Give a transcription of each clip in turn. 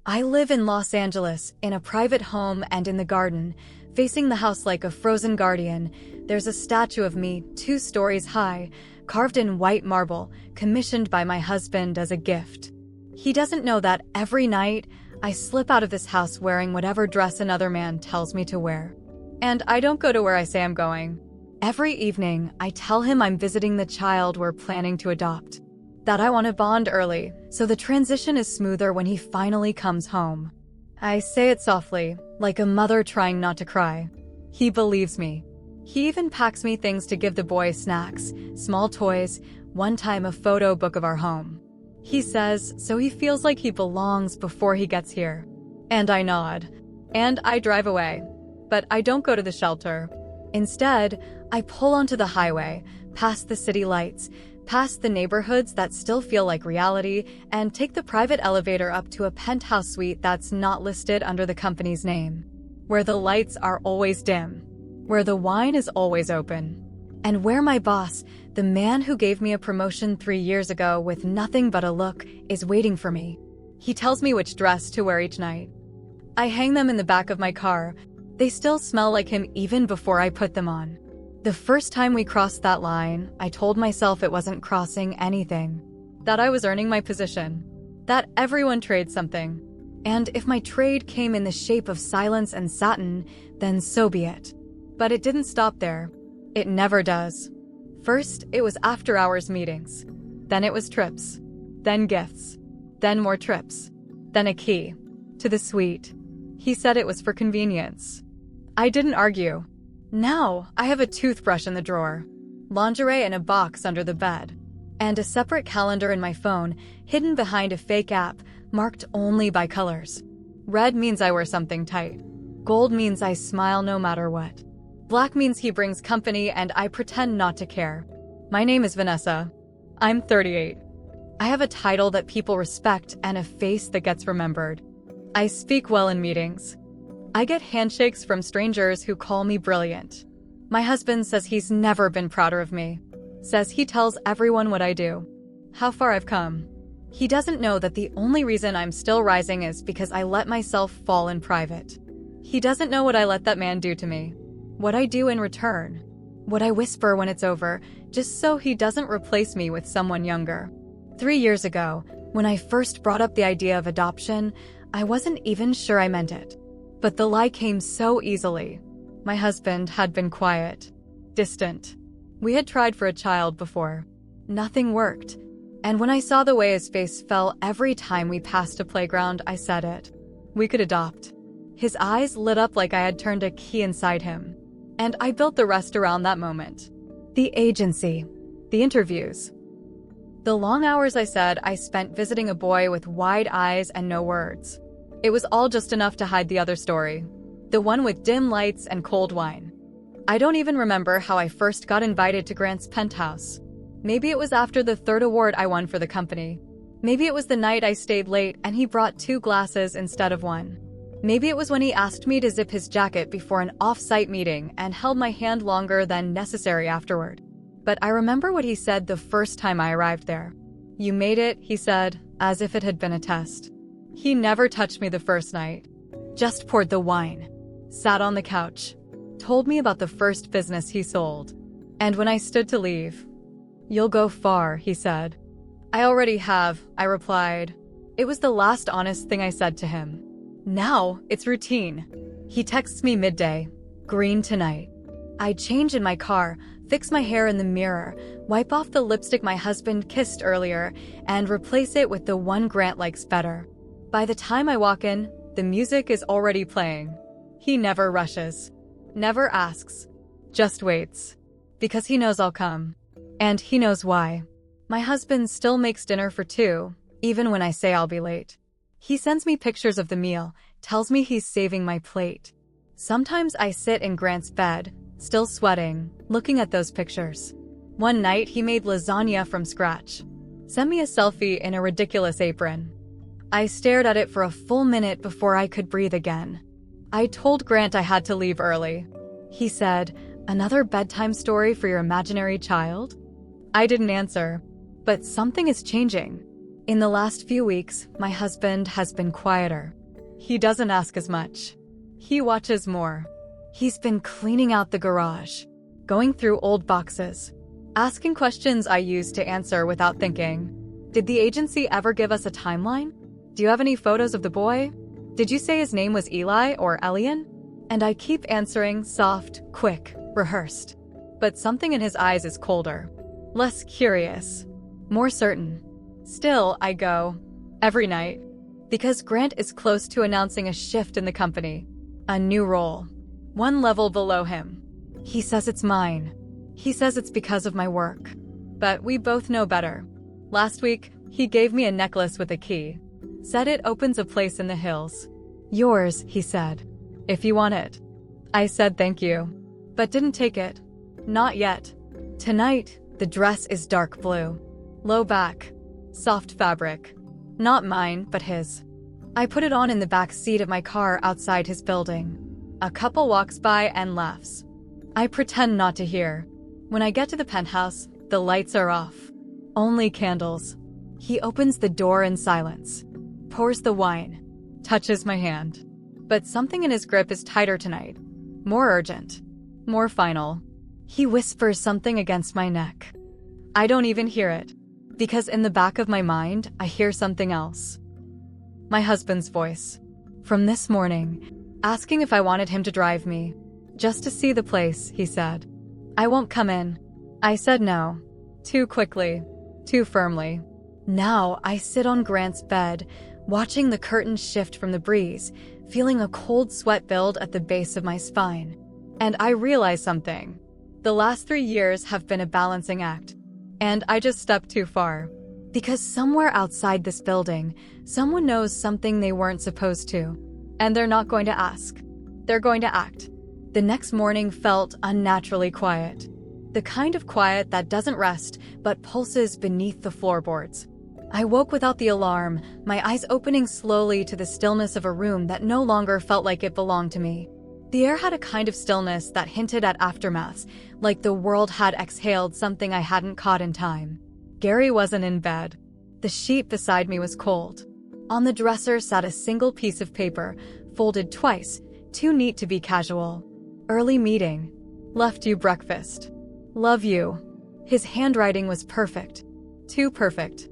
I live in Los Angeles, in a private home and in the garden, facing the house like a frozen guardian. There's a statue of me, 2 stories high, carved in white marble, commissioned by my husband as a gift. He doesn't know that every night, I slip out of this house wearing whatever dress another man tells me to wear. And I don't go to where I say I'm going. Every evening, I tell him I'm visiting the child we're planning to adopt. That I want to bond early, so the transition is smoother when he finally comes home. I say it softly, like a mother trying not to cry. He believes me. He even packs me things to give the boy: snacks, small toys, one time a photo book of our home. He says, so he feels like he belongs before he gets here. And I nod. And I drive away. But I don't go to the shelter. Instead, I pull onto the highway, past the city lights, past the neighborhoods that still feel like reality, and take the private elevator up to a penthouse suite that's not listed under the company's name. Where the lights are always dim. Where the wine is always open. And where my boss, the man who gave me a promotion 3 years ago with nothing but a look, is waiting for me. He tells me which dress to wear each night. I hang them in the back of my car. They still smell like him even before I put them on. The first time we crossed that line, I told myself it wasn't crossing anything. That I was earning my position. That everyone trades something. And if my trade came in the shape of silence and satin, then so be it. But it didn't stop there. It never does. First, it was after-hours meetings. Then it was trips. Then gifts. Then more trips. Then a key. To the suite. He said it was for convenience. I didn't argue. Now, I have a toothbrush in the drawer, lingerie in a box under the bed, and a separate calendar in my phone, hidden behind a fake app, marked only by colors. Red means I wear something tight. Gold means I smile no matter what. Black means he brings company and I pretend not to care. My name is Vanessa. I'm 38. I have a title that people respect and a face that gets remembered. I speak well in meetings. I get handshakes from strangers who call me brilliant. My husband says he's never been prouder of me. Says he tells everyone what I do. How far I've come. He doesn't know that the only reason I'm still rising is because I let myself fall in private. He doesn't know what I let that man do to me. What I do in return. What I whisper when it's over, just so he doesn't replace me with someone younger. 3 years ago, when I first brought up the idea of adoption, I wasn't even sure I meant it. But the lie came so easily. My husband had been quiet, distant. We had tried for a child before. Nothing worked. And when I saw the way his face fell every time we passed a playground, I said it. We could adopt. His eyes lit up like I had turned a key inside him. And I built the rest around that moment. The agency. The interviews. The long hours I said I spent visiting a boy with wide eyes and no words. It was all just enough to hide the other story. The one with dim lights and cold wine. I don't even remember how I first got invited to Grant's penthouse. Maybe it was after the 3rd award I won for the company. Maybe it was the night I stayed late and he brought 2 glasses instead of 1. Maybe it was when he asked me to zip his jacket before an off-site meeting and held my hand longer than necessary afterward. But I remember what he said the first time I arrived there. You made it, he said, as if it had been a test. He never touched me the first night. Just poured the wine. Sat on the couch. Told me about the first business he sold. And when I stood to leave, "You'll go far," he said. "I already have," I replied. It was the last honest thing I said to him. Now, it's routine. He texts me midday. "Green tonight." I change in my car, fix my hair in the mirror, wipe off the lipstick my husband kissed earlier, and replace it with the one Grant likes better. By the time I walk in, the music is already playing. He never rushes. Never asks. Just waits. Because he knows I'll come. And he knows why. My husband still makes dinner for 2, even when I say I'll be late. He sends me pictures of the meal, tells me he's saving my plate. Sometimes I sit in Grant's bed, still sweating, looking at those pictures. One night he made lasagna from scratch. Sent me a selfie in a ridiculous apron. I stared at it for a full minute before I could breathe again. I told Grant I had to leave early. He said, "Another bedtime story for your imaginary child?" I didn't answer. But something is changing. In the last few weeks, my husband has been quieter. He doesn't ask as much. He watches more. He's been cleaning out the garage, going through old boxes, asking questions I used to answer without thinking. Did the agency ever give us a timeline? Do you have any photos of the boy? Did you say his name was Eli or Elian? And I keep answering soft, quick, rehearsed. But something in his eyes is colder, less curious, more certain. Still, I go, every night, because Grant is close to announcing a shift in the company, a new role, one level below him. He says it's mine. He says it's because of my work. But we both know better. Last week, he gave me a necklace with a key. Said it opens a place in the hills. Yours, he said, if you want it. I said thank you, but didn't take it. Not yet. Tonight, the dress is dark blue. Low back. Soft fabric. Not mine, but his. I put it on in the back seat of my car outside his building. A couple walks by and laughs. I pretend not to hear. When I get to the penthouse, the lights are off. Only candles. He opens the door in silence. Pours the wine. Touches my hand. But something in his grip is tighter tonight. More urgent. More final. He whispers something against my neck. I don't even hear it, because in the back of my mind, I hear something else. My husband's voice. From this morning, asking if I wanted him to drive me. Just to see the place, he said. I won't come in. I said no. Too quickly. Too firmly. Now I sit on Grant's bed, watching the curtains shift from the breeze, feeling a cold sweat build at the base of my spine. And I realize something. The last 3 years have been a balancing act. And I just stepped too far. Because somewhere outside this building, someone knows something they weren't supposed to. And they're not going to ask. They're going to act. The next morning felt unnaturally quiet. The kind of quiet that doesn't rest, but pulses beneath the floorboards. I woke without the alarm, my eyes opening slowly to the stillness of a room that no longer felt like it belonged to me. The air had a kind of stillness that hinted at aftermaths, like the world had exhaled something I hadn't caught in time. Gary wasn't in bed. The sheet beside me was cold. On the dresser sat a single piece of paper, folded twice, too neat to be casual. Early meeting. Left you breakfast. Love you. His handwriting was perfect. Too perfect.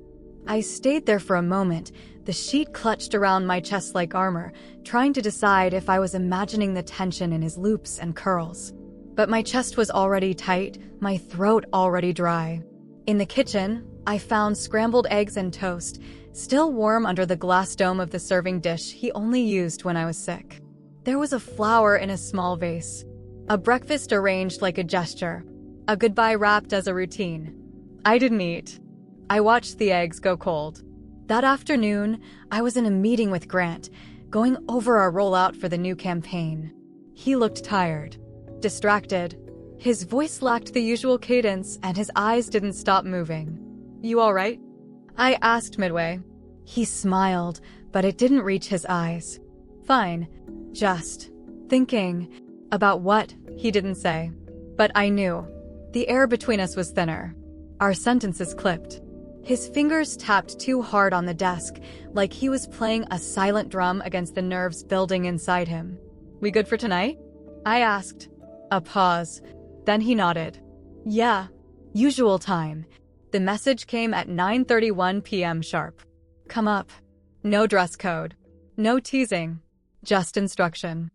I stayed there for a moment, the sheet clutched around my chest like armor, trying to decide if I was imagining the tension in his loops and curls. But my chest was already tight, my throat already dry. In the kitchen, I found scrambled eggs and toast, still warm under the glass dome of the serving dish he only used when I was sick. There was a flower in a small vase. A breakfast arranged like a gesture. A goodbye wrapped as a routine. I didn't eat. I watched the eggs go cold. That afternoon, I was in a meeting with Grant, going over our rollout for the new campaign. He looked tired, distracted. His voice lacked the usual cadence, and his eyes didn't stop moving. You all right? I asked midway. He smiled, but it didn't reach his eyes. Fine. Just thinking about what, he didn't say. But I knew. The air between us was thinner. Our sentences clipped. His fingers tapped too hard on the desk, like he was playing a silent drum against the nerves building inside him. We good for tonight? I asked. A pause. Then he nodded. Yeah. Usual time. The message came at 9:31 p.m. sharp. Come up. No dress code. No teasing. Just instruction.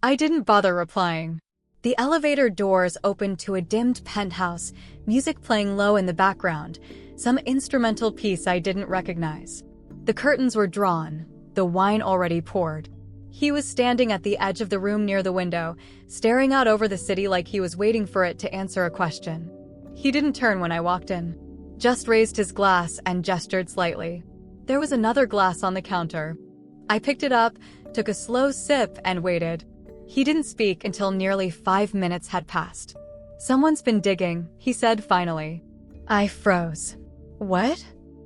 I didn't bother replying. The elevator doors opened to a dimmed penthouse, music playing low in the background, some instrumental piece I didn't recognize. The curtains were drawn, the wine already poured. He was standing at the edge of the room near the window, staring out over the city like he was waiting for it to answer a question. He didn't turn when I walked in, just raised his glass and gestured slightly. There was another glass on the counter. I picked it up, took a slow sip, and waited. He didn't speak until nearly 5 minutes had passed. Someone's been digging, he said finally. I froze. What?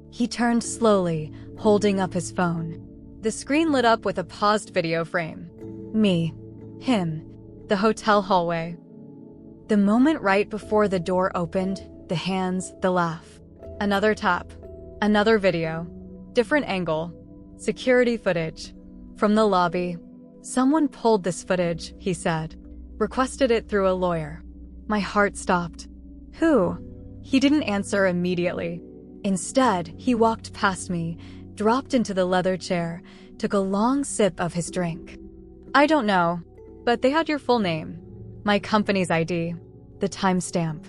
He turned slowly, holding up his phone. The screen lit up with a paused video frame. Me. Him. The hotel hallway. The moment right before the door opened, the hands, the laugh. Another tap. Another video. Different angle. Security footage. From the lobby. Someone pulled this footage, he said. Requested it through a lawyer. My heart stopped. Who? He didn't answer immediately. Instead, he walked past me, dropped into the leather chair, took a long sip of his drink. I don't know, but they had your full name. My company's ID. The timestamp.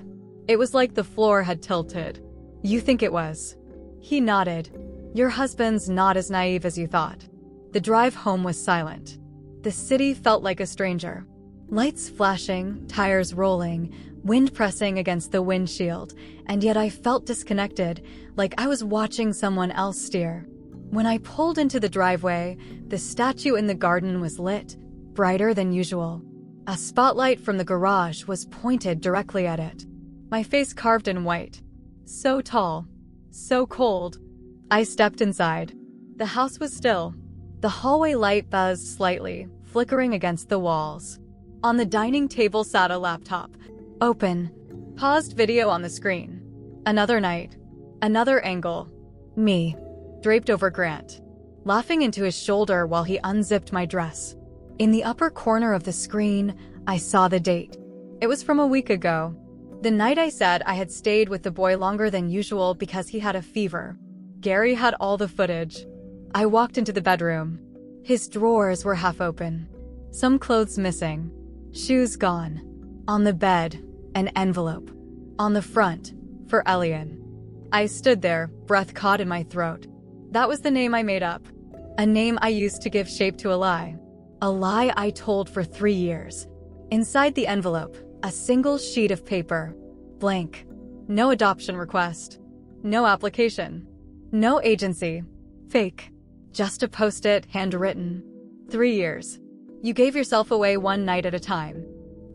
It was like the floor had tilted. You think it was? He nodded. Your husband's not as naive as you thought. The drive home was silent. The city felt like a stranger. Lights flashing, tires rolling, wind pressing against the windshield, and yet I felt disconnected, like I was watching someone else steer. When I pulled into the driveway, the statue in the garden was lit, brighter than usual. A spotlight from the garage was pointed directly at it. My face carved in white. So tall. So cold. I stepped inside. The house was still. The hallway light buzzed slightly, flickering against the walls. On the dining table sat a laptop. Open. Paused video on the screen. Another night. Another angle. Me. Draped over Grant. Laughing into his shoulder while he unzipped my dress. In the upper corner of the screen, I saw the date. It was from a week ago. The night I said I had stayed with the boy longer than usual because he had a fever. Gary had all the footage. I walked into the bedroom. His drawers were half open. Some clothes missing. Shoes gone. On the bed, an envelope. On the front, for Elian. I stood there, breath caught in my throat. That was the name I made up. A name I used to give shape to a lie. A lie I told for 3 years. Inside the envelope, a single sheet of paper. Blank. No adoption request. No application. No agency. Fake. Just a post-it, handwritten. 3 years. You gave yourself away one night at a time.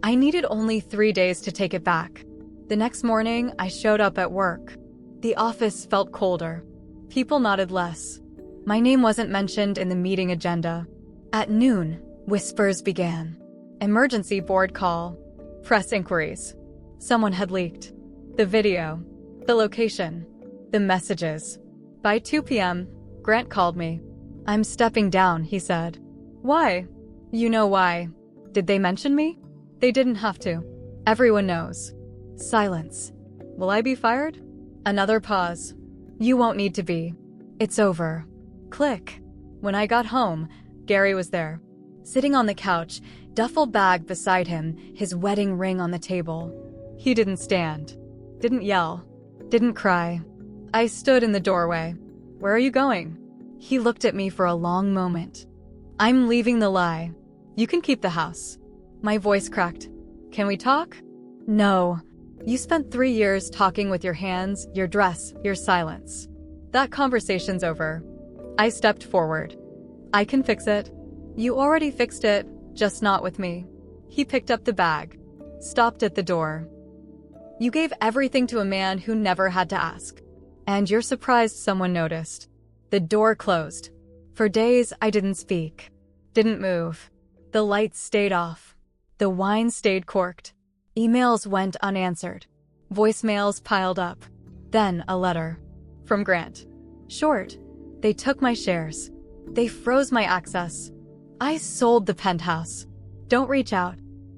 I needed only 3 days to take it back. The next morning, I showed up at work. The office felt colder. People nodded less. My name wasn't mentioned in the meeting agenda. At noon, whispers began. Emergency board call. Press inquiries. Someone had leaked. The video. The location. The messages. By 2 p.m., Grant called me. I'm stepping down, he said. Why? You know why. Did they mention me? They didn't have to. Everyone knows. Silence. Will I be fired? Another pause. You won't need to be. It's over. Click. When I got home, Gary was there. Sitting on the couch, duffel bag beside him, his wedding ring on the table. He didn't stand. Didn't yell. Didn't cry. I stood in the doorway. Where are you going? He looked at me for a long moment. I'm leaving the lie. You can keep the house. My voice cracked. Can we talk? No. You spent 3 years talking with your hands, your dress, your silence. That conversation's over. I stepped forward. I can fix it. You already fixed it, just not with me. He picked up the bag. Stopped at the door. You gave everything to a man who never had to ask. And you're surprised someone noticed. The door closed. For days, I didn't speak. Didn't move. The lights stayed off. The wine stayed corked. Emails went unanswered. Voicemails piled up. Then a letter. From Grant. Short. They took my shares. They froze my access. I sold the penthouse. Don't reach out.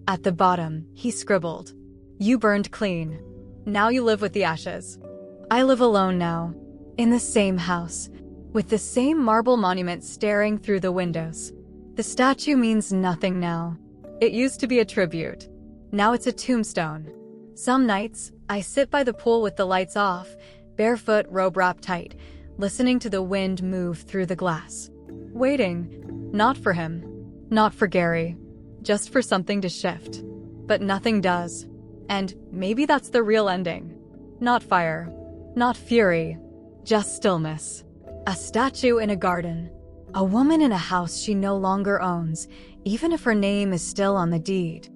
At the bottom, he scribbled. You burned clean. Now you live with the ashes. I live alone now. In the same house. With the same marble monument staring through the windows. The statue means nothing now. It used to be a tribute. Now it's a tombstone. Some nights, I sit by the pool with the lights off, barefoot, robe wrapped tight, listening to the wind move through the glass. Waiting. Not for him. Not for Gary. Just for something to shift. But nothing does. And maybe that's the real ending. Not fire. Not fury. Just stillness. A statue in a garden. A woman in a house she no longer owns, even if her name is still on the deed.